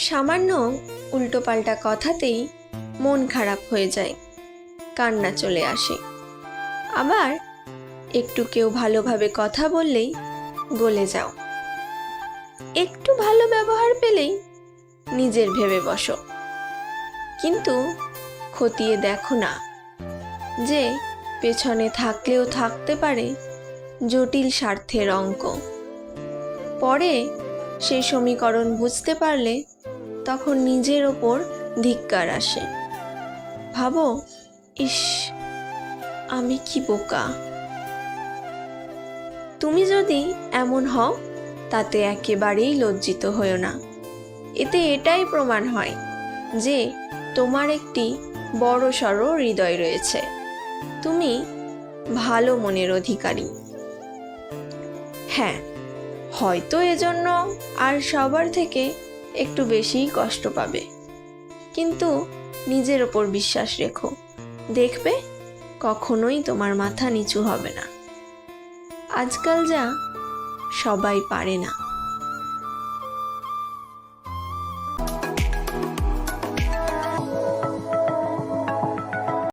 সামান্য উল্টোপাল্টা কথাতেই মন খারাপ হয়ে যায়, কান্না চলে আসে। আবার একটু কেউ ভালোভাবে কথা বললেই গলে যাও। একটু ভালো ব্যবহার পেলেই নিজের ভেবে বসো। কিন্তু খতিয়ে দেখো না যে পেছনে থাকলেও থাকতে পারে জটিল স্বার্থের অঙ্ক। পরে সেই সমীকরণ বুঝতে পারলে তখন নিজের ওপর ধিক্কার আসে। ভাবো, ইস, আমি কি বোকা। তুমি যদি এমন হও তাতে একেবারেই লজ্জিত হও না। এতে এটাই প্রমাণ হয় যে তোমার একটি বড়সড় হৃদয় রয়েছে। তুমি ভালো মনের অধিকারী। হ্যাঁ, হয়তো এজন্য আর সবার থেকে একটু বেশিই কষ্ট পাবে, কিন্তু নিজের ওপর বিশ্বাস রেখো, দেখবে কখনোই তোমার মাথা নিচু হবে না। আজকাল যা সবাই পারে না।